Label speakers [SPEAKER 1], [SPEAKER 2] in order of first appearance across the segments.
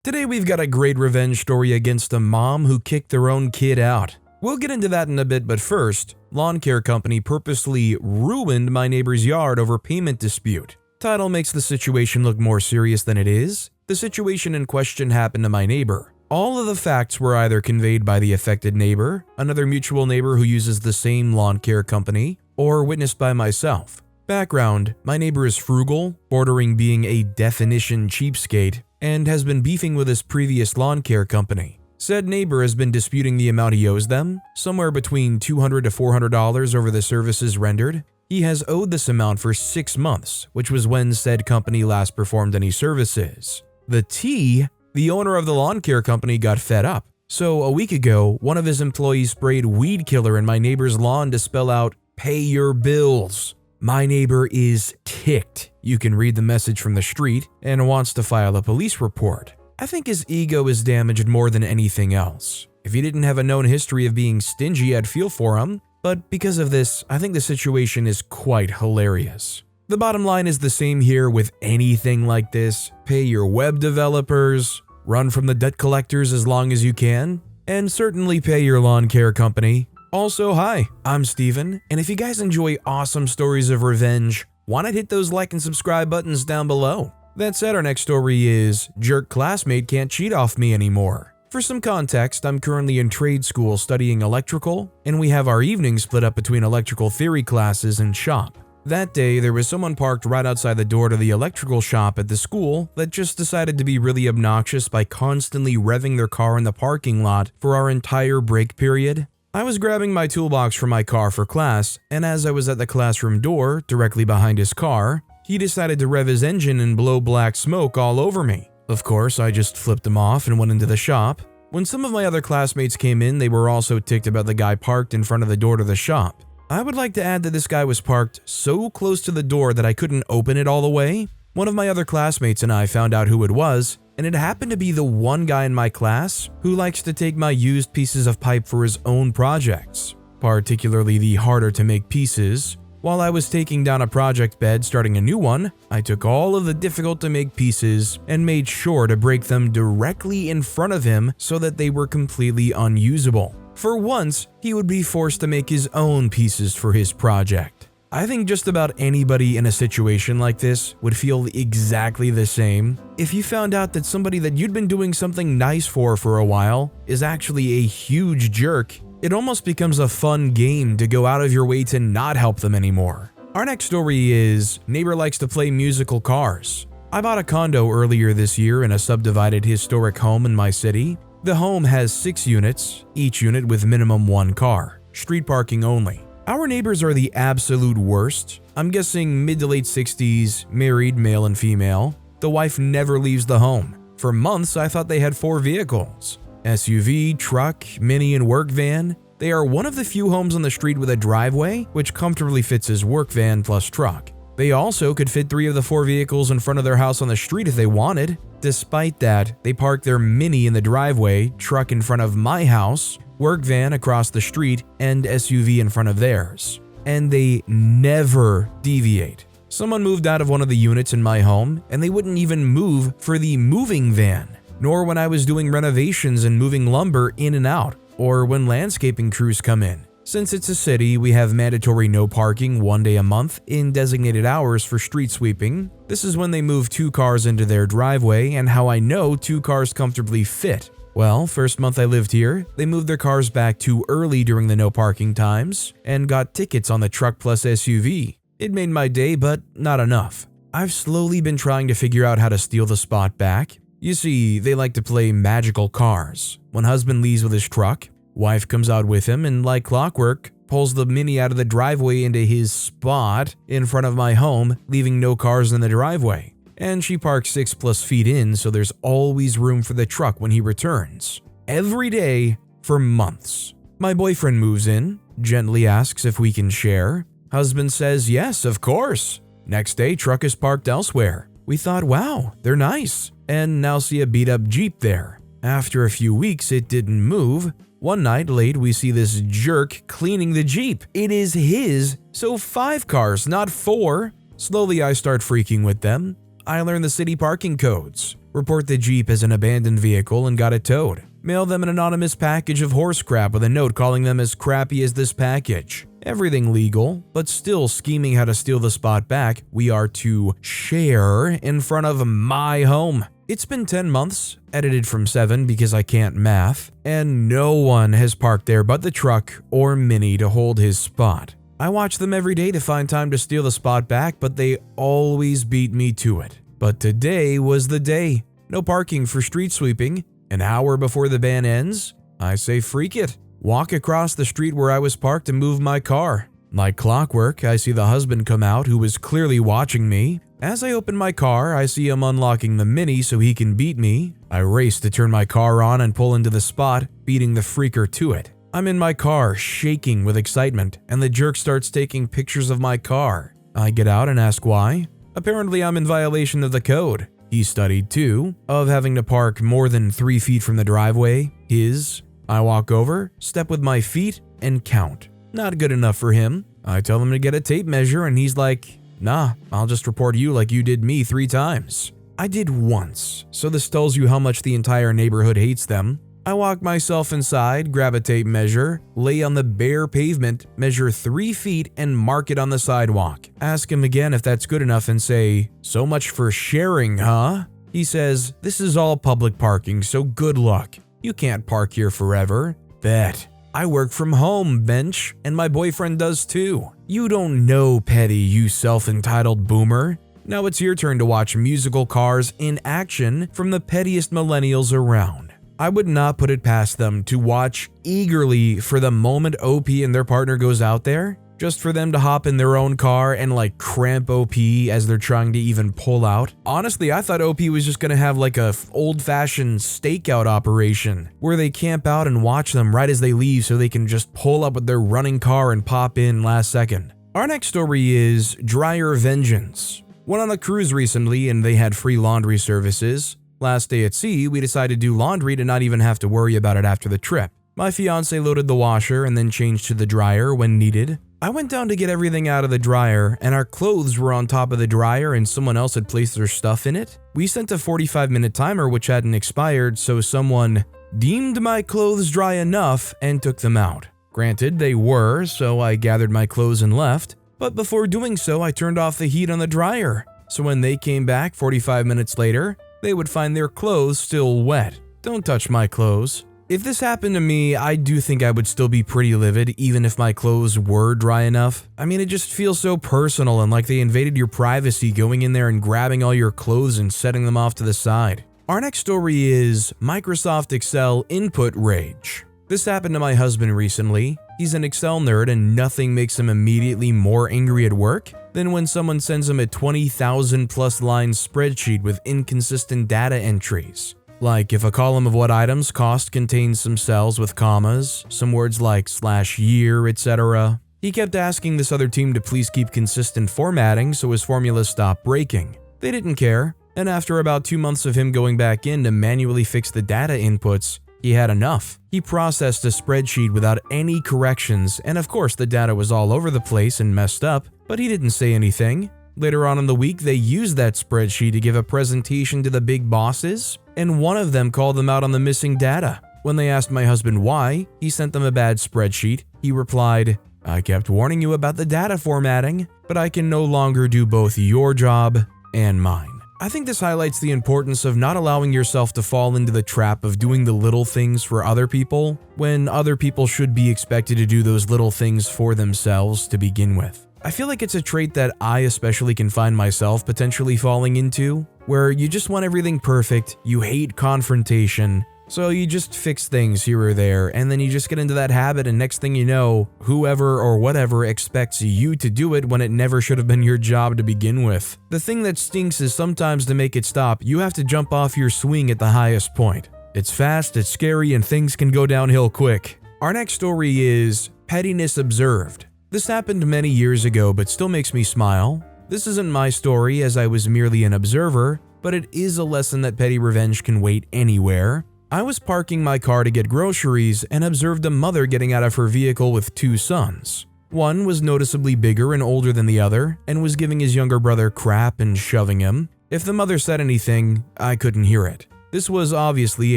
[SPEAKER 1] Today we've got a great revenge story against a mom who kicked their own kid out. We'll get into that in a bit, but first, lawn care company purposely ruined my neighbor's yard over payment dispute. Title makes the situation look more serious than it is. The situation in question happened to my neighbor. All of the facts were either conveyed by the affected neighbor, another mutual neighbor who uses the same lawn care company, or witnessed by myself. Background: my neighbor is frugal, bordering being a definition cheapskate, and has been beefing with his previous lawn care company. Said neighbor has been disputing the amount he owes them, somewhere between $200 to $400 over the services rendered. He has owed this amount for 6 months, which was when said company last performed any services. The owner of the lawn care company got fed up. So a week ago, one of his employees sprayed weed killer in my neighbor's lawn to spell out, "Pay your bills." My neighbor is ticked. You can read the message from the street and wants to file a police report. I think his ego is damaged more than anything else. If he didn't have a known history of being stingy, I'd feel for him. But because of this, I think the situation is quite hilarious. The bottom line is the same here with anything like this. Pay your web developers, run from the debt collectors as long as you can, and certainly pay your lawn care company. Also, hi, I'm Steven, and if you guys enjoy awesome stories of revenge, why not hit those like and subscribe buttons down below? That said, our next story is Jerk Classmate Can't Cheat Off Me Anymore. For some context, I'm currently in trade school studying electrical, and we have our evenings split up between electrical theory classes and shop. That day, there was someone parked right outside the door to the electrical shop at the school that just decided to be really obnoxious by constantly revving their car in the parking lot for our entire break period. I was grabbing my toolbox from my car for class, and as I was at the classroom door, directly behind his car, he decided to rev his engine and blow black smoke all over me. Of course, I just flipped him off and went into the shop. When some of my other classmates came in, they were also ticked about the guy parked in front of the door to the shop. I would like to add that this guy was parked so close to the door that I couldn't open it all the way. One of my other classmates and I found out who it was, and it happened to be the one guy in my class who likes to take my used pieces of pipe for his own projects, particularly the harder to make pieces. While I was taking down a project bed starting a new one, I took all of the difficult to make pieces and made sure to break them directly in front of him so that they were completely unusable. For once, he would be forced to make his own pieces for his project. I think just about anybody in a situation like this would feel exactly the same. If you found out that somebody that you'd been doing something nice for a while is actually a huge jerk, it almost becomes a fun game to go out of your way to not help them anymore. Our next story is Neighbor Likes to Play Musical Cars. I bought a condo earlier this year in a subdivided historic home in my city. The home has 6 units, each unit with minimum 1 car, street parking only. Our neighbors are the absolute worst. I'm guessing mid to late 60s, married, male and female. The wife never leaves the home. For months, I thought they had 4 vehicles: SUV, truck, mini and work van. They are one of the few homes on the street with a driveway, which comfortably fits his work van plus truck. They also could fit 3 of the 4 vehicles in front of their house on the street if they wanted. Despite that, they park their mini in the driveway, truck in front of my house, work van across the street, and SUV in front of theirs. And they never deviate. Someone moved out of one of the units in my home, and they wouldn't even move for the moving van, nor when I was doing renovations and moving lumber in and out, or when landscaping crews come in. Since it's a city, we have mandatory no parking 1 day a month in designated hours for street sweeping. This is when they move 2 cars into their driveway, and how I know 2 cars comfortably fit. Well, first month I lived here, they moved their cars back too early during the no parking times and got tickets on the truck plus SUV. It made my day, but not enough. I've slowly been trying to figure out how to steal the spot back. You see, they like to play magical cars. When husband leaves with his truck, wife comes out with him and, like clockwork, pulls the mini out of the driveway into his spot in front of my home, leaving no cars in the driveway. And she parks 6+ feet in, so there's always room for the truck when he returns. Every day for months. My boyfriend moves in, gently asks if we can share. Husband says yes, of course. Next day, truck is parked elsewhere. We thought, wow, they're nice, and now see a beat-up Jeep there. After a few weeks, it didn't move. One night late, we see this jerk cleaning the Jeep. It is his, so 5 cars, not 4. Slowly, I start freaking with them. I learn the city parking codes. report the Jeep as an abandoned vehicle and got it towed, mail them an anonymous package of horse crap with a note calling them as crappy as this package. Everything legal, but still scheming how to steal the spot back we are to share in front of my home. It's been 10 months, edited from 7 because I can't math, and no one has parked there but the truck or Mini to hold his spot. I watch them every day to find time to steal the spot back, but they always beat me to it. But today was the day. No parking for street sweeping. An hour before the ban ends, I say freak it. Walk across the street where I was parked and move my car. Like clockwork, I see the husband come out who was clearly watching me. As I open my car, I see him unlocking the Mini so he can beat me. I race to turn my car on and pull into the spot, beating the freaker to it. I'm in my car, shaking with excitement, and the jerk starts taking pictures of my car. I get out and ask why. Apparently I'm in violation of the code. He studied too, of having to park more than 3 feet from the driveway, his. I walk over, step with my feet, and count. Not good enough for him. I tell him to get a tape measure and he's like, nah, I'll just report you like you did me 3 times. I did once, so this tells you how much the entire neighborhood hates them. I walk myself inside, grab a tape measure, lay on the bare pavement, measure 3 feet and mark it on the sidewalk. Ask him again if that's good enough and say, so much for sharing, huh? He says, this is all public parking, so good luck. You can't park here forever. Bet. I work from home, bench, and my boyfriend does too. You don't know, Petty, you self-entitled boomer. Now it's your turn to watch musical cars in action from the pettiest millennials around. I would not put it past them to watch eagerly for the moment OP and their partner goes out there, just for them to hop in their own car and like cramp OP as they're trying to even pull out. Honestly, I thought OP was just gonna have like a old-fashioned stakeout operation where they camp out and watch them right as they leave so they can just pull up with their running car and pop in last second. Our next story is Dryer Vengeance. Went on a cruise recently and they had free laundry services. Last day at sea, we decided to do laundry to not even have to worry about it after the trip. My fiance loaded the washer and then changed to the dryer when needed. I went down to get everything out of the dryer and our clothes were on top of the dryer and someone else had placed their stuff in it. We sent a 45-minute timer which hadn't expired, so someone deemed my clothes dry enough and took them out. Granted, they were, so I gathered my clothes and left, but before doing so I turned off the heat on the dryer. So when they came back 45 minutes later, they would find their clothes still wet. Don't touch my clothes. If this happened to me, I do think I would still be pretty livid even if my clothes were dry enough. I mean, it just feels so personal and like they invaded your privacy going in there and grabbing all your clothes and setting them off to the side. Our next story is Microsoft Excel input rage. This happened to my husband recently. He's an Excel nerd and nothing makes him immediately more angry at work than when someone sends him a 20,000 plus line spreadsheet with inconsistent data entries. Like if a column of what items cost contains some cells with commas, some words like /year, etc. He kept asking this other team to please keep consistent formatting so his formulas stopped breaking. They didn't care, and after about 2 months of him going back in to manually fix the data inputs, he had enough. He processed a spreadsheet without any corrections, and of course the data was all over the place and messed up, but he didn't say anything. Later on in the week, they used that spreadsheet to give a presentation to the big bosses, and one of them called them out on the missing data. When they asked my husband why he sent them a bad spreadsheet, he replied, I kept warning you about the data formatting, but I can no longer do both your job and mine. I think this highlights the importance of not allowing yourself to fall into the trap of doing the little things for other people, when other people should be expected to do those little things for themselves to begin with. I feel like it's a trait that I especially can find myself potentially falling into, where you just want everything perfect, you hate confrontation, so you just fix things here or there, and then you just get into that habit and next thing you know, whoever or whatever expects you to do it when it never should have been your job to begin with. The thing that stinks is sometimes to make it stop, you have to jump off your swing at the highest point. It's fast, it's scary, and things can go downhill quick. Our next story is Pettiness Observed. This happened many years ago but still makes me smile. This isn't my story as I was merely an observer, but it is a lesson that petty revenge can wait anywhere. I was parking my car to get groceries and observed a mother getting out of her vehicle with 2 sons. One was noticeably bigger and older than the other and was giving his younger brother crap and shoving him. If the mother said anything, I couldn't hear it. This was obviously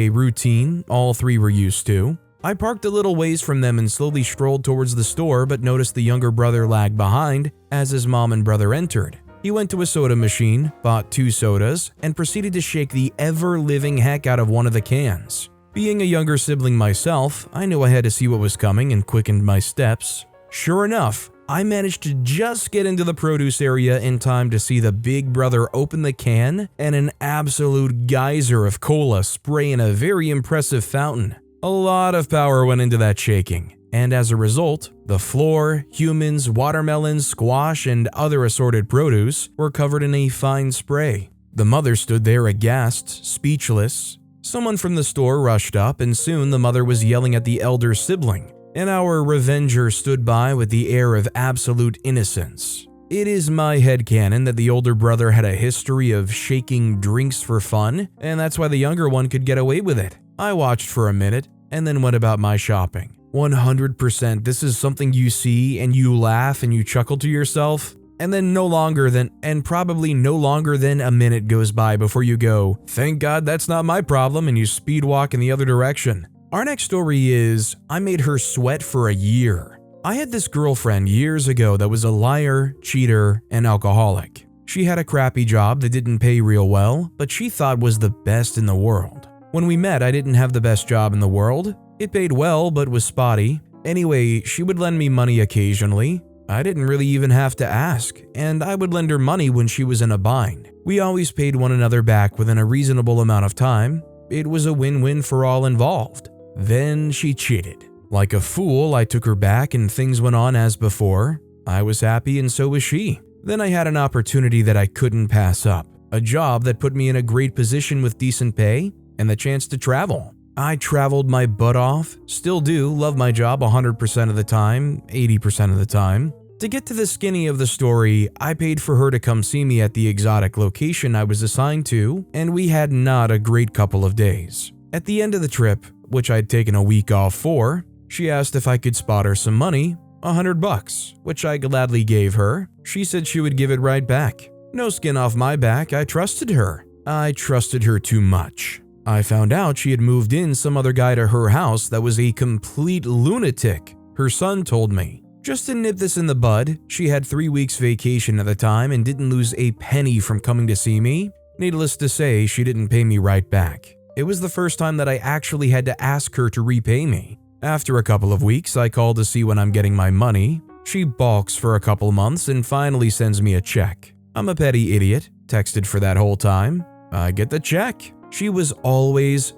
[SPEAKER 1] a routine all three were used to. I parked a little ways from them and slowly strolled towards the store, but noticed the younger brother lagged behind as his mom and brother entered. He went to a soda machine, bought 2 sodas, and proceeded to shake the ever-living heck out of one of the cans. Being a younger sibling myself, I knew I had to see what was coming and quickened my steps. Sure enough, I managed to just get into the produce area in time to see the big brother open the can and an absolute geyser of cola spray in a very impressive fountain. A lot of power went into that shaking, and as a result, the floor, humans, watermelons, squash, and other assorted produce were covered in a fine spray. The mother stood there aghast, speechless. Someone from the store rushed up, and soon the mother was yelling at the elder sibling, and our revenger stood by with the air of absolute innocence. It is my headcanon that the older brother had a history of shaking drinks for fun, and that's why the younger one could get away with it. I watched for a minute, and then went about my shopping. 100% this is something you see and you laugh and you chuckle to yourself, and then probably no longer than a minute goes by before you go, "Thank God that's not my problem," and you speed walk in the other direction. Our next story is, I made her sweat for a year. I had this girlfriend years ago that was a liar, cheater, and alcoholic. She had a crappy job that didn't pay real well, but she thought was the best in the world. When we met, I didn't have the best job in the world. It paid well, but was spotty. Anyway, she would lend me money occasionally. I didn't really even have to ask, and I would lend her money when she was in a bind. We always paid one another back within a reasonable amount of time. It was a win-win for all involved. Then she cheated. Like a fool, I took her back and things went on as before. I was happy and so was she. Then I had an opportunity that I couldn't pass up. A job that put me in a great position with decent pay and the chance to travel. I traveled my butt off, still do, love my job 100% of the time, 80% of the time. To get to the skinny of the story, I paid for her to come see me at the exotic location I was assigned to, and we had not a great couple of days. At the end of the trip, which I'd taken a week off for, she asked if I could spot her some money, $100, which I gladly gave her. She said she would give it right back. No skin off my back, I trusted her. I trusted her too much. I found out she had moved in some other guy to her house that was a complete lunatic, her son told me. Just to nip this in the bud, she had 3 weeks vacation at the time and didn't lose a penny from coming to see me. Needless to say, she didn't pay me right back. It was the first time that I actually had to ask her to repay me. After a couple of weeks, I called to see when I'm getting my money. She balks for a couple months and finally sends me a check. I'm a petty idiot, texted for that whole time. I get the check. She was always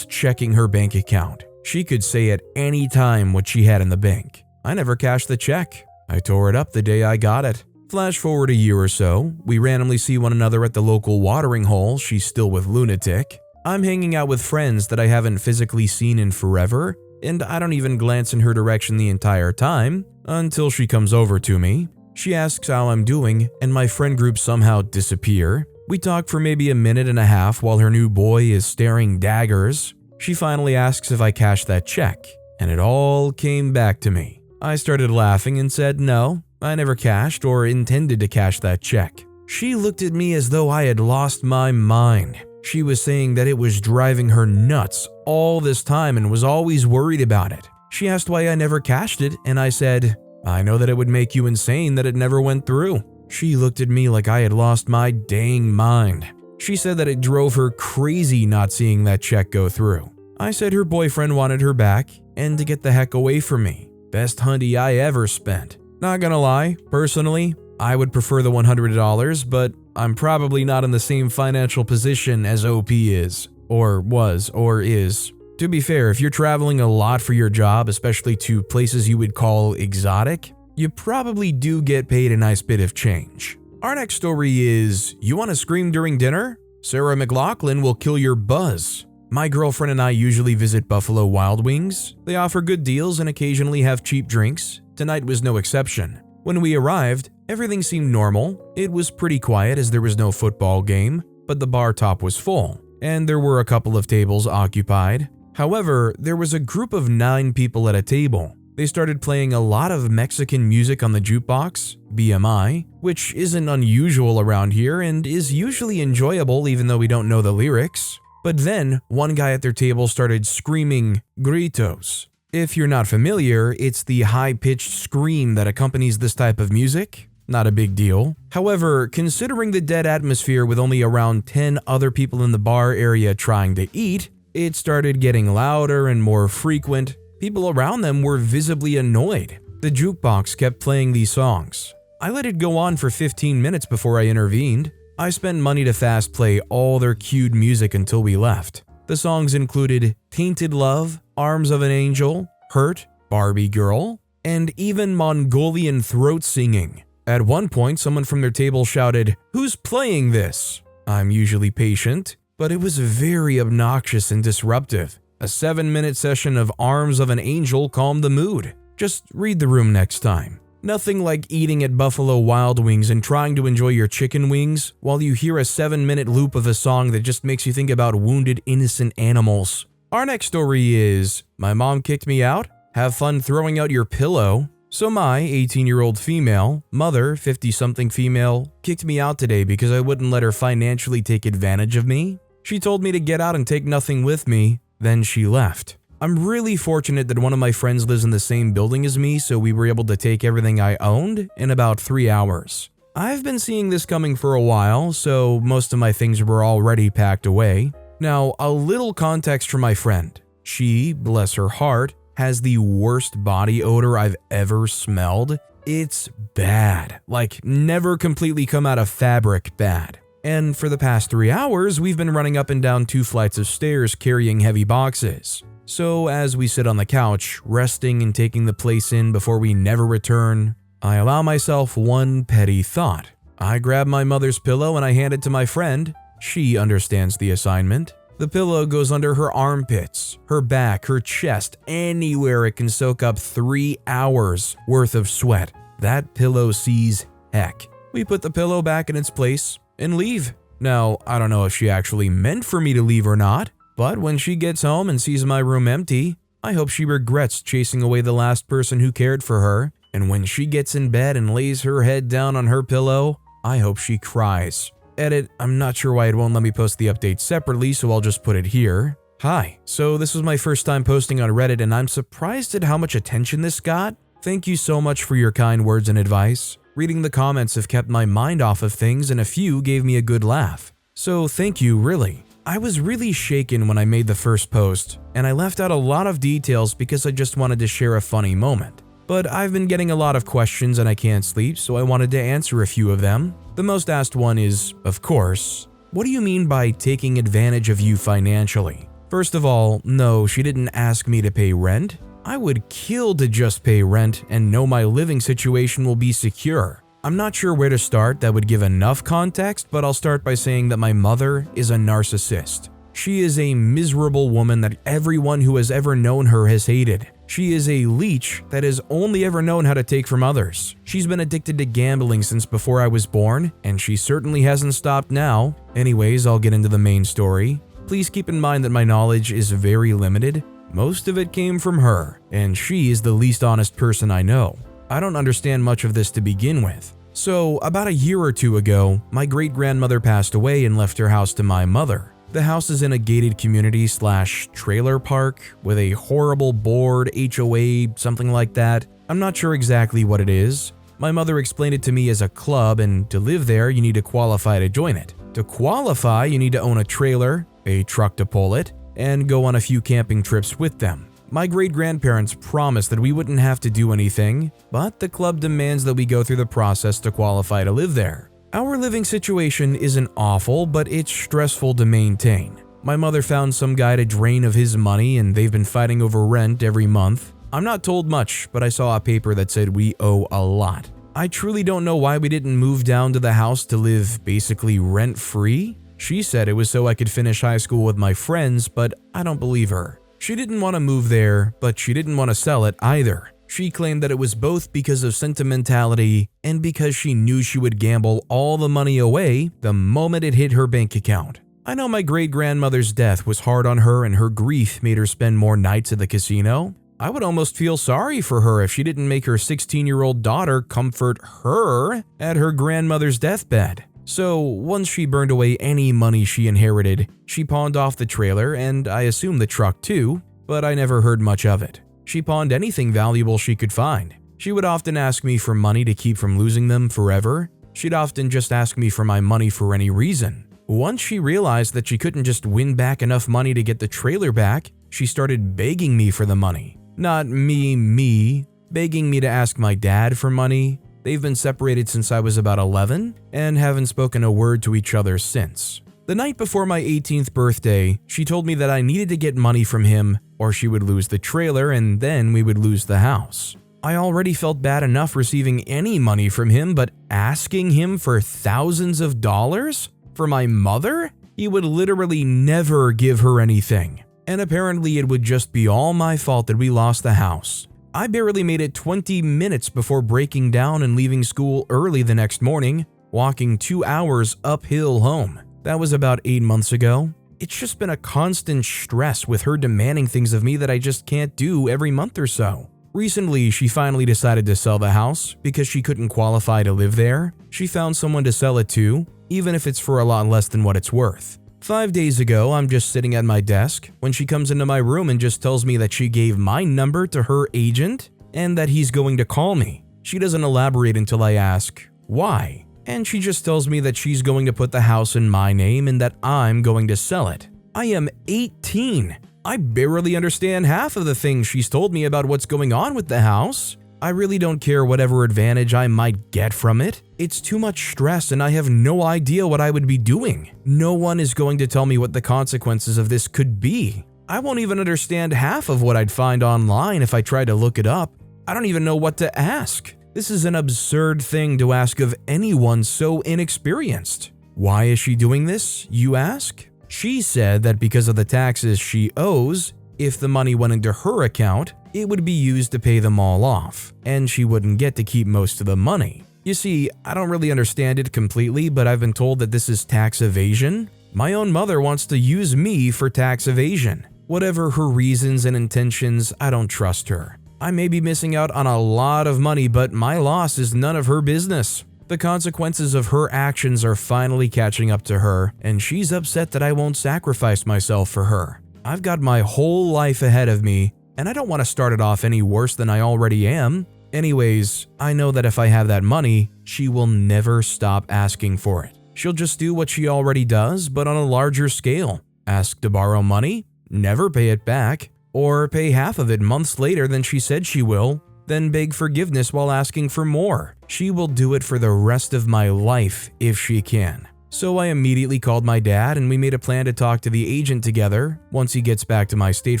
[SPEAKER 1] checking her bank account. She could say at any time what she had in the bank. I never cashed the check. I tore it up the day I got it. Flash forward a year or so, we randomly see one another at the local watering hole. She's still with lunatic. I'm hanging out with friends that I haven't physically seen in forever, and I don't even glance in her direction the entire time until she comes over to me. She asks how I'm doing, and my friend group somehow disappear. We talk for maybe a minute and a half while her new boy is staring daggers. She finally asks if I cashed that check, and it all came back to me. I started laughing and said no, I never cashed or intended to cash that check. She looked at me as though I had lost my mind. She was saying that it was driving her nuts all this time and was always worried about it. She asked why I never cashed it, and I said, "I know that it would make you insane that it never went through." She looked at me like I had lost my dang mind. She said that it drove her crazy not seeing that check go through. I said her boyfriend wanted her back and to get the heck away from me. Best hundy I ever spent. Not gonna lie, personally, I would prefer the $100, but I'm probably not in the same financial position as OP is, or was, or is. To be fair, if you're traveling a lot for your job, especially to places you would call exotic, you probably do get paid a nice bit of change. Our next story is, you want to scream during dinner? Sarah Mclachlan will kill your buzz. My girlfriend and I usually visit Buffalo Wild Wings. They offer good deals and occasionally have cheap drinks. Tonight was no exception. When we arrived, everything seemed normal. It was pretty quiet as there was no football game, but the bar top was full, and there were a couple of tables occupied. However, there was a group of 9 people at a table. They started playing a lot of Mexican music on the jukebox, BMI, which isn't unusual around here and is usually enjoyable even though we don't know the lyrics. But then, one guy at their table started screaming gritos. If you're not familiar, it's the high-pitched scream that accompanies this type of music. Not a big deal. However, considering the dead atmosphere with only around 10 other people in the bar area trying to eat, it started getting louder and more frequent. People around them were visibly annoyed. The jukebox kept playing these songs. I let it go on for 15 minutes before I intervened. I spent money to fast play all their cued music until we left. The songs included Tainted Love, Arms of an Angel, Hurt, Barbie Girl, and even Mongolian throat singing. At one point, someone from their table shouted, "Who's playing this?" I'm usually patient, but it was very obnoxious and disruptive. A 7-minute session of Arms of an Angel calmed the mood. Just read the room next time. Nothing like eating at Buffalo Wild Wings and trying to enjoy your chicken wings while you hear a 7-minute loop of a song that just makes you think about wounded innocent animals. Our next story is, my mom kicked me out? Have fun throwing out your pillow. So my 18-year-old female, mother, 50-something female, kicked me out today because I wouldn't let her financially take advantage of me. She told me to get out and take nothing with me, then she left. I'm really fortunate that one of my friends lives in the same building as me, so we were able to take everything I owned in about 3 hours. I've been seeing this coming for a while, so most of my things were already packed away. Now, a little context for my friend. She, bless her heart, has the worst body odor I've ever smelled. It's bad. Like, never completely come out of fabric bad. And for the past 3 hours, we've been running up and down 2 flights of stairs carrying heavy boxes. So as we sit on the couch, resting and taking the place in before we never return, I allow myself one petty thought. I grab my mother's pillow and I hand it to my friend. She understands the assignment. The pillow goes under her armpits, her back, her chest, anywhere it can soak up 3 hours worth of sweat. That pillow sees heck. We put the pillow back in its place and leave. Now, I don't know if she actually meant for me to leave or not, but when she gets home and sees my room empty, I hope she regrets chasing away the last person who cared for her. And when she gets in bed and lays her head down on her pillow, I hope she cries. Edit, I'm not sure why it won't let me post the update separately, so I'll just put it here. Hi, so this was my first time posting on Reddit and I'm surprised at how much attention this got. Thank you so much for your kind words and advice. Reading the comments have kept my mind off of things and a few gave me a good laugh. So thank you, really. I was really shaken when I made the first post, and I left out a lot of details because I just wanted to share a funny moment. But I've been getting a lot of questions and I can't sleep, so I wanted to answer a few of them. The most asked one is, of course, what do you mean by taking advantage of you financially? First of all, no, she didn't ask me to pay rent. I would kill to just pay rent and know my living situation will be secure. I'm not sure where to start that would give enough context, but I'll start by saying that my mother is a narcissist. She is a miserable woman that everyone who has ever known her has hated. She is a leech that has only ever known how to take from others. She's been addicted to gambling since before I was born, and she certainly hasn't stopped now. Anyways, I'll get into the main story. Please keep in mind that my knowledge is very limited. Most of it came from her, and she is the least honest person I know. I don't understand much of this to begin with. So, about a year or two ago, my great-grandmother passed away and left her house to my mother. The house is in a gated community/trailer park with a horrible board, HOA, something like that. I'm not sure exactly what it is. My mother explained it to me as a club, and to live there, you need to qualify to join it. To qualify, you need to own a trailer, a truck to pull it, and go on a few camping trips with them. My great-grandparents promised that we wouldn't have to do anything, but the club demands that we go through the process to qualify to live there. Our living situation isn't awful, but it's stressful to maintain. My mother found some guy to drain of his money and they've been fighting over rent every month. I'm not told much, but I saw a paper that said we owe a lot. I truly don't know why we didn't move down to the house to live basically rent-free. She said it was so I could finish high school with my friends, but I don't believe her. She didn't want to move there, but she didn't want to sell it either. She claimed that it was both because of sentimentality and because she knew she would gamble all the money away the moment it hit her bank account. I know my great-grandmother's death was hard on her and her grief made her spend more nights at the casino, I would almost feel sorry for her if she didn't make her 16-year-old daughter comfort her at her grandmother's deathbed. So once she burned away any money she inherited, she pawned off the trailer and I assume the truck too, but I never heard much of it. She pawned anything valuable she could find. She would often ask me for money to keep from losing them forever. She'd often just ask me for my money for any reason. Once she realized that she couldn't just win back enough money to get the trailer back, she started begging me for the money. Not me, begging me to ask my dad for money. They've been separated since I was about 11 and haven't spoken a word to each other since. The night before my 18th birthday, she told me that I needed to get money from him or she would lose the trailer and then we would lose the house. I already felt bad enough receiving any money from him, but asking him for thousands of dollars? For my mother? He would literally never give her anything. And apparently it would just be all my fault that we lost the house. I barely made it 20 minutes before breaking down and leaving school early the next morning, walking 2 hours uphill home. That was about 8 months ago. It's just been a constant stress with her demanding things of me that I just can't do every month or so. Recently, she finally decided to sell the house because she couldn't qualify to live there. She found someone to sell it to, even if it's for a lot less than what it's worth. 5 days ago, I'm just sitting at my desk when she comes into my room and just tells me that she gave my number to her agent and that he's going to call me. She doesn't elaborate until I ask, why? And she just tells me that she's going to put the house in my name and that I'm going to sell it. I am 18. I barely understand half of the things she's told me about what's going on with the house. I really don't care whatever advantage I might get from it. It's too much stress and I have no idea what I would be doing. No one is going to tell me what the consequences of this could be. I won't even understand half of what I'd find online if I tried to look it up. I don't even know what to ask. This is an absurd thing to ask of anyone so inexperienced. Why is she doing this, you ask? She said that because of the taxes she owes, if the money went into her account, it would be used to pay them all off, and she wouldn't get to keep most of the money. You see, I don't really understand it completely, but I've been told that this is tax evasion. My own mother wants to use me for tax evasion. Whatever her reasons and intentions, I don't trust her. I may be missing out on a lot of money, but my loss is none of her business. The consequences of her actions are finally catching up to her, and she's upset that I won't sacrifice myself for her. I've got my whole life ahead of me, and I don't want to start it off any worse than I already am. Anyways, I know that if I have that money, she will never stop asking for it. She'll just do what she already does, but on a larger scale. Ask to borrow money, never pay it back, or pay half of it months later than she said she will, then beg forgiveness while asking for more. She will do it for the rest of my life if she can. So I immediately called my dad and we made a plan to talk to the agent together once he gets back to my state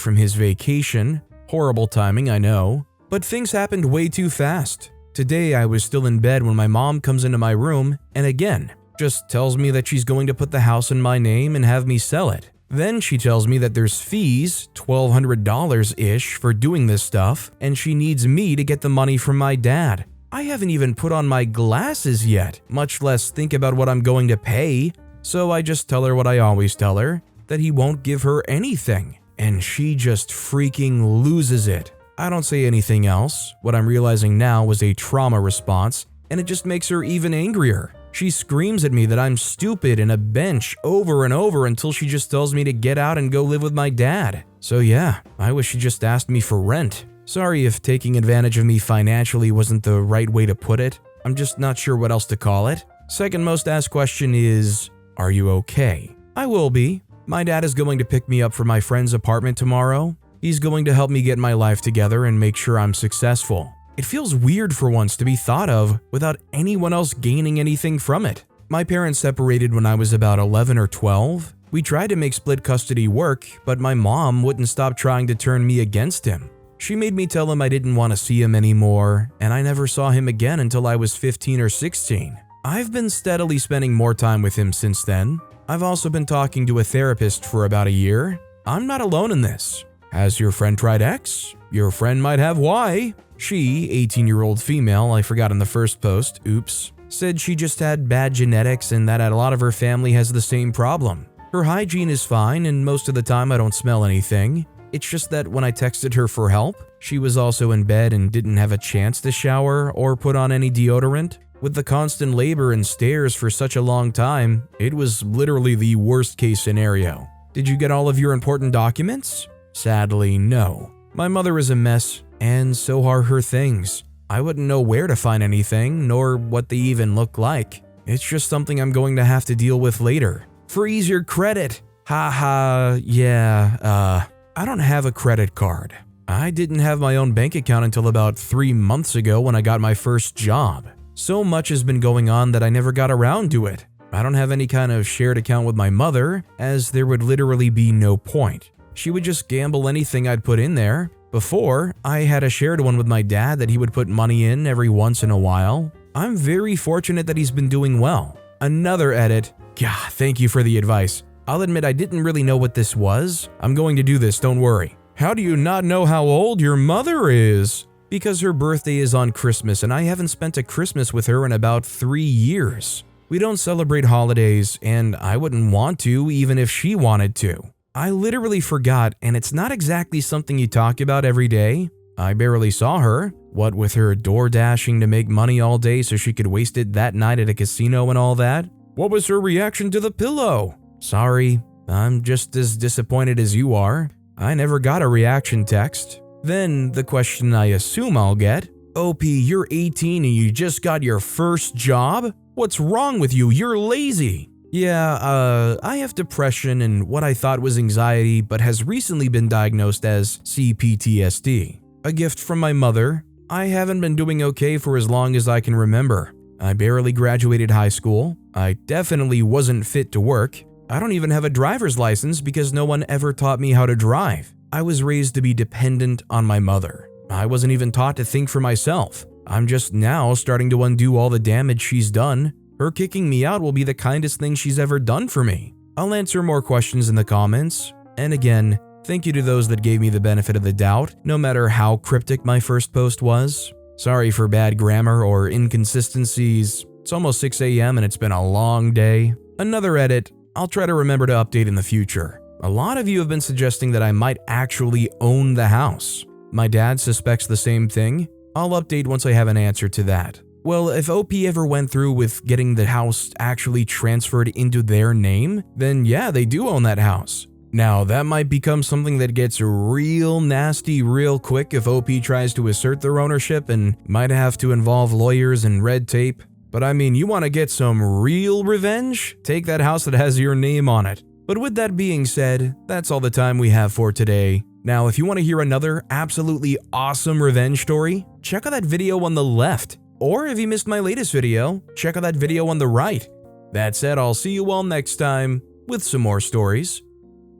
[SPEAKER 1] from his vacation. Horrible timing, I know, but things happened way too fast. Today I was still in bed when my mom comes into my room and again, just tells me that she's going to put the house in my name and have me sell it. Then she tells me that there's fees, $1,200-ish for doing this stuff, and she needs me to get the money from my dad. I haven't even put on my glasses yet, much less think about what I'm going to pay. So I just tell her what I always tell her, that he won't give her anything. And she just freaking loses it. I don't say anything else. What I'm realizing now was a trauma response, and it just makes her even angrier. She screams at me that I'm stupid and a bench over and over until she just tells me to get out and go live with my dad. So yeah, I wish she just asked me for rent. Sorry if taking advantage of me financially wasn't the right way to put it. I'm just not sure what else to call it. Second most asked question is, are you okay? I will be. My dad is going to pick me up from my friend's apartment tomorrow. He's going to help me get my life together and make sure I'm successful. It feels weird for once to be thought of without anyone else gaining anything from it. My parents separated when I was about 11 or 12. We tried to make split custody work, but my mom wouldn't stop trying to turn me against him. She made me tell him I didn't want to see him anymore, and I never saw him again until I was 15 or 16. I've been steadily spending more time with him since then. I've also been talking to a therapist for about a year. I'm not alone in this. Has your friend tried X? Your friend might have Y. She, 18-year-old female, I forgot in the first post, oops, said she just had bad genetics and that a lot of her family has the same problem. Her hygiene is fine and most of the time I don't smell anything. It's just that when I texted her for help, She was also in bed and didn't have a chance to shower or put on any deodorant. With the constant labor and stares for such a long time, it was literally the worst case scenario. Did you get all of your important documents? Sadly, no. My mother is a mess, and so are her things. I wouldn't know where to find anything, nor what they even look like. It's just something I'm going to have to deal with later. Freeze your credit! Haha, yeah, I don't have a credit card. I didn't have my own bank account until about 3 months ago when I got my first job. So much has been going on that I never got around to it. I don't have any kind of shared account with my mother, as there would literally be no point. She would just gamble anything I'd put in there. Before, I had a shared one with my dad that he would put money in every once in a while. I'm very fortunate that he's been doing well. Another edit. Gah, thank you for the advice. I'll admit I didn't really know what this was. I'm going to do this, don't worry. How do you not know how old your mother is? Because her birthday is on Christmas and I haven't spent a Christmas with her in about 3 years. We don't celebrate holidays and I wouldn't want to even if she wanted to. I literally forgot, and it's not exactly something you talk about every day. I barely saw her. What with her door dashing to make money all day so she could waste it that night at a casino and all that? What was her reaction to the pillow? Sorry, I'm just as disappointed as you are. I never got a reaction text. Then the question I assume I'll get, OP, you're 18 and you just got your first job? What's wrong with you? You're lazy. Yeah, I have depression and what I thought was anxiety but has recently been diagnosed as CPTSD. A gift from my mother. I haven't been doing okay for as long as I can remember. I barely graduated high school. I definitely wasn't fit to work. I don't even have a driver's license because no one ever taught me how to drive. I was raised to be dependent on my mother. I wasn't even taught to think for myself. I'm just now starting to undo all the damage she's done. Her kicking me out will be the kindest thing she's ever done for me. I'll answer more questions in the comments. And again, thank you to those that gave me the benefit of the doubt, no matter how cryptic my first post was. Sorry for bad grammar or inconsistencies. It's almost 6 a.m. and it's been a long day. Another edit. I'll try to remember to update in the future. A lot of you have been suggesting that I might actually own the house. My dad suspects the same thing. I'll update once I have an answer to that. Well, if OP ever went through with getting the house actually transferred into their name, then yeah, they do own that house. Now, that might become something that gets real nasty real quick if OP tries to assert their ownership and might have to involve lawyers and red tape. But I mean, you want to get some real revenge? Take that house that has your name on it. But with that being said, that's all the time we have for today. Now, if you want to hear another absolutely awesome revenge story, check out that video on the left. Or if you missed my latest video, check out that video on the right. That said, I'll see you all next time with some more stories.